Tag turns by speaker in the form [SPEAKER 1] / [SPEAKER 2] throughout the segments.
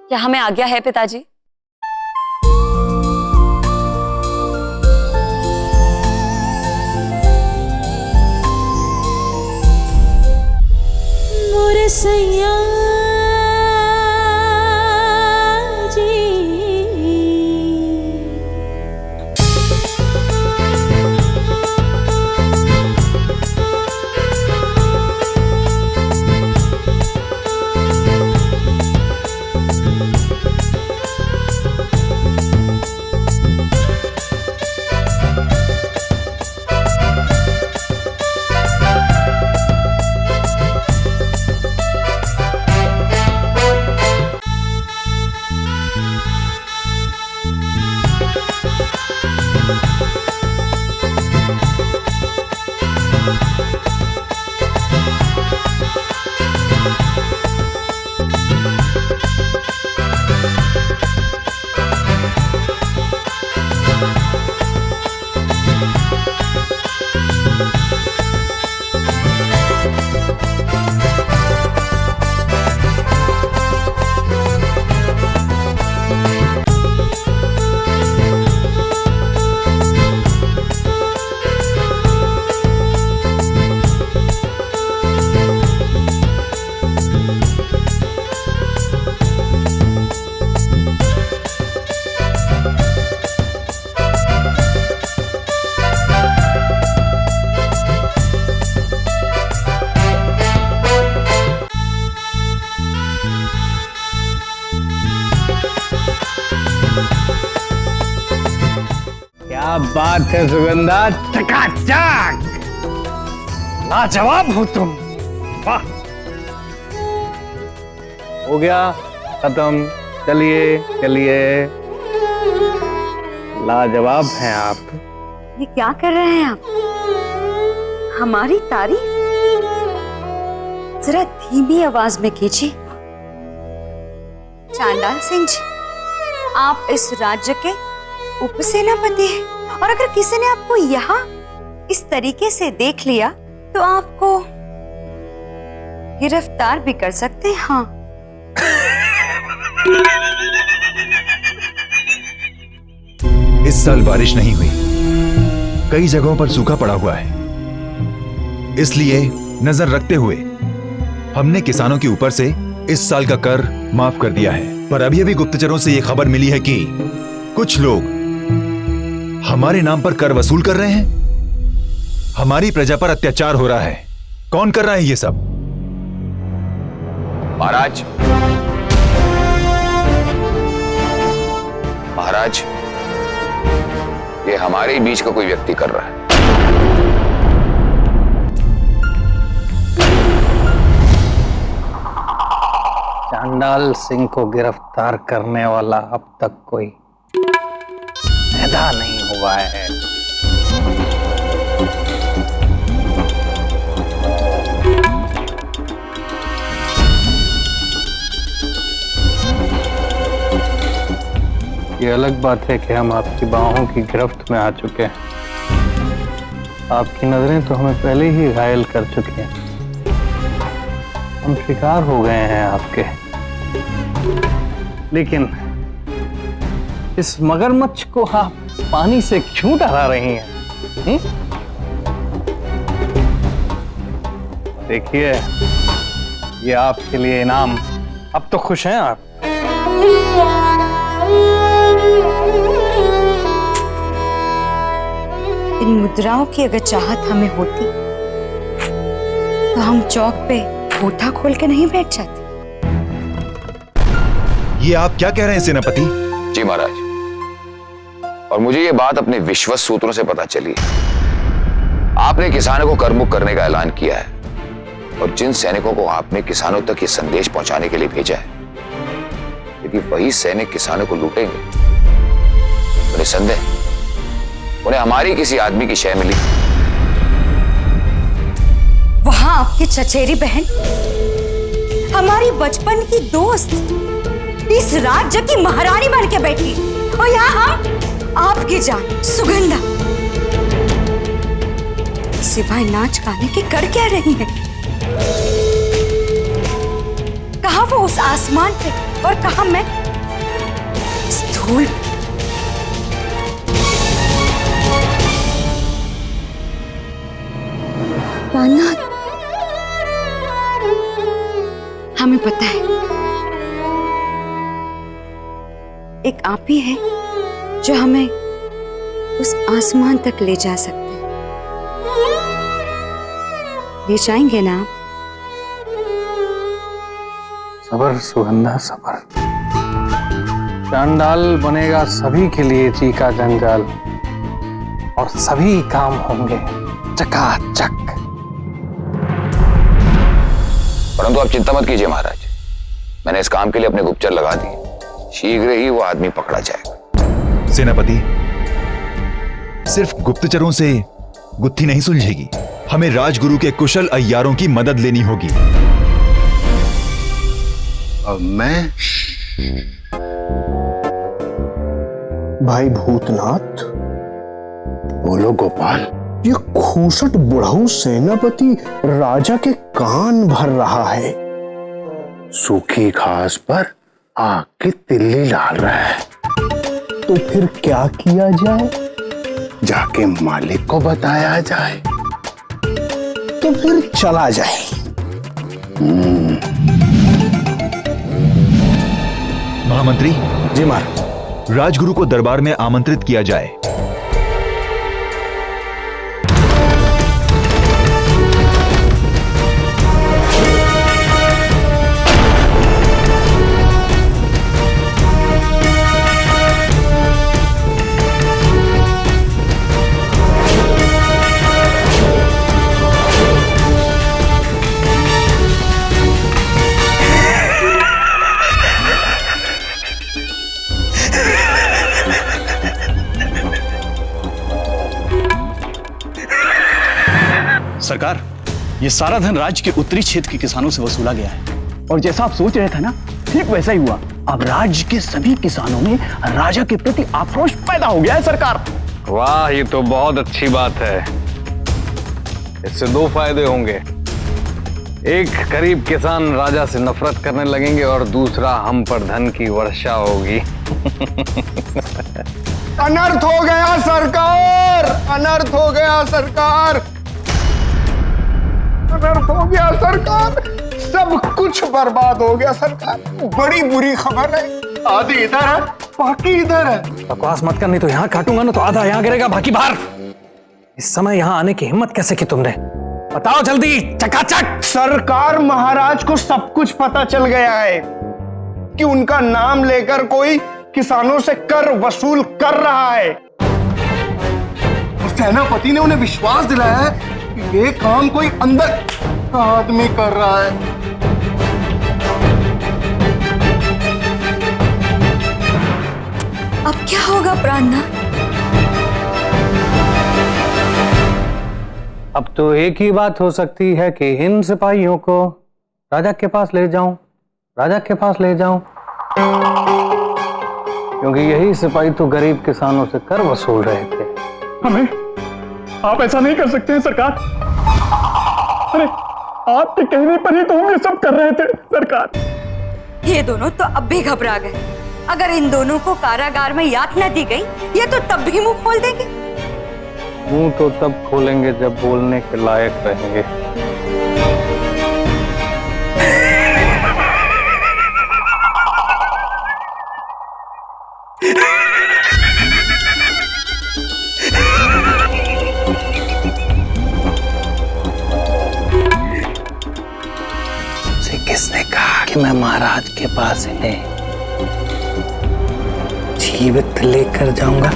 [SPEAKER 1] क्या हमें आज्ञा है पिताजी?
[SPEAKER 2] मोरे सैया
[SPEAKER 3] क्या बात है सुगंधा, चकाचक, लाजवाब हो तुम। वाह, हो गया खत्म। चलिए चलिए, लाजवाब हैं आप।
[SPEAKER 1] ये क्या कर रहे हैं आप? हमारी तारीफ जरा धीमी आवाज में कीजिए। चांडाल सिंह जी, आप इस राज्य के उपसेनापति हैं, और अगर किसी ने आपको यहाँ इस तरीके से देख लिया तो आपको गिरफ्तार भी कर सकते हैं। हाँ,
[SPEAKER 4] इस साल बारिश नहीं हुई, कई जगहों पर सूखा पड़ा हुआ है, इसलिए नजर रखते हुए हमने किसानों के ऊपर से इस साल का कर माफ कर दिया है। पर अभी अभी गुप्तचरों से यह खबर मिली है कि कुछ लोग हमारे नाम पर कर वसूल कर रहे हैं। हमारी प्रजा पर अत्याचार हो रहा है। कौन कर रहा है ये सब?
[SPEAKER 5] महाराज, महाराज, ये हमारे ही बीच का कोई व्यक्ति कर रहा है।
[SPEAKER 3] चांडाल सिंह को गिरफ्तार करने वाला अब तक कोई पैदा नहीं हुआ है। ये अलग बात है कि हम आपकी बाहों की गिरफ्त में आ चुके हैं। आपकी नजरें तो हमें पहले ही घायल कर चुकी हैं। हम शिकार हो गए हैं आपके। लेकिन इस मगरमच्छ को आप पानी से क्यों डरा रही हैं? देखिए, ये आपके लिए इनाम। अब तो खुश हैं आप?
[SPEAKER 1] इन मुद्राओं की अगर चाहत हमें होती तो हम चौक पे कोठा खोल के नहीं बैठ जाते।
[SPEAKER 4] ये आप क्या कह रहे हैं सेनापति?
[SPEAKER 5] जी महाराज, और मुझे ये बात अपने विश्वस्त सूत्रों से पता चली। आपने किसानों को करमुक्त करने का ऐलान किया है, और जिन सैनिकों को आपने किसानों तक ये संदेश पहुंचाने के लिए भेजा है, यदि वही सैनिक किसानों को लूटेंगे तो निसंदेह उन्हें हमारी किसी आदमी की शय मिली।
[SPEAKER 1] वहां आपकी चचेरी बहन, हमारी बचपन की दोस्त, इस राज्य की महारानी बन के बैठी, और यहाँ हम आपकी जान सुगंधा सिवाय नाच गाने के कर क्या रही है? कहाँ वो उस आसमान पे और कहा मैं इस धूल पे। प्राणनाथ, हमें पता है एक आप ही है जो हमें उस आसमान तक ले जा सकते हैं। ले जाएंगे ना आप?
[SPEAKER 3] सबर सुगंधा सबर। चांडाल बनेगा सभी के लिए चीका जंजाल और सभी काम होंगे चकाचक।
[SPEAKER 5] परंतु आप चिंता मत कीजिए महाराज, मैंने इस काम के लिए अपने गुप्तचर लगा दिए, शीघ्र ही वो आदमी पकड़ा जाएगा।
[SPEAKER 4] सेनापति, सिर्फ गुप्तचरों से गुत्थी नहीं सुलझेगी, हमें राजगुरु के कुशल अय्यारों की मदद लेनी होगी।
[SPEAKER 2] मैं भाई भूतनाथ, बोलो गोपाल। ये खूसट बुढ़ऊ सेनापति राजा के कान भर रहा है, सूखी घास पर आग की तिल्ली डाल रहा है। तो फिर क्या किया जाए? जाके मालिक को बताया जाए तो फिर चला जाए।
[SPEAKER 4] महामंत्री
[SPEAKER 2] जी महाराज।
[SPEAKER 4] राजगुरु को दरबार में आमंत्रित किया जाए।
[SPEAKER 6] सरकार, ये सारा धन राज्य के उत्तरी क्षेत्र के किसानों से वसूला गया है और जैसा आप सोच रहे थे ना, ठीक वैसा ही हुआ। अब राज्य के सभी किसानों में राजा के प्रति आक्रोश पैदा हो गया है सरकार।
[SPEAKER 3] वाह, ये तो बहुत अच्छी बात है। इससे दो फायदे होंगे, एक गरीब किसान राजा से नफरत करने लगेंगे और दूसरा हम पर धन की वर्षा होगी।
[SPEAKER 2] अनर्थ हो गया सरकार, अनर्थ हो गया सरकार, अनर्थ हो गया सरकार, सब कुछ बर्बाद हो गया सरकार। बड़ी बुरी खबर है, आधी इधर है बाकी इधर है।
[SPEAKER 3] बकवास मत कर, नहीं तो यहाँ काटूंगा ना तो आधा यहाँ गिरेगा बाकी बाहर। इस समय यहाँ आने की हिम्मत कैसे की तुमने? बताओ जल्दी, चकाचक।
[SPEAKER 2] सरकार, महाराज को सब कुछ पता चल गया है कि उनका नाम लेकर कोई किसानों से कर वसूल कर रहा है। और सेनापति ने उन्हें विश्वास दिलाया है कि ये काम कोई अंदर का आदमी कर रहा है।
[SPEAKER 1] अब क्या होगा प्राणनाथ?
[SPEAKER 3] अब तो एक ही बात हो सकती है कि इन सिपाहियों को राजा के पास ले जाऊं, राजा के पास ले जाऊं, क्योंकि यही सिपाही तो गरीब किसानों से कर वसूल रहे थे।
[SPEAKER 6] हमें आप ऐसा नहीं कर सकते हैं सरकार। अरे आपके कहने पर ही तो हम ये सब कर रहे थे सरकार।
[SPEAKER 1] ये दोनों तो अब भी घबरा गए। अगर इन दोनों को कारागार में यातना दी गई, ये तो तब भी मुंह खोल देंगे।
[SPEAKER 3] मुंह तो तब खोलेंगे जब बोलने के लायक रहेंगे। किसने कहा कि मैं महाराज के पास इन्हें जीवित लेकर जाऊंगा?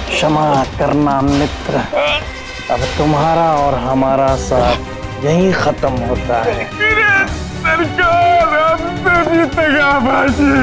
[SPEAKER 3] क्षमा करना मित्र, अब तुम्हारा और हमारा साथ यहीं खत्म होता है।
[SPEAKER 6] सरकार, अब तो जीतेगा बाजी।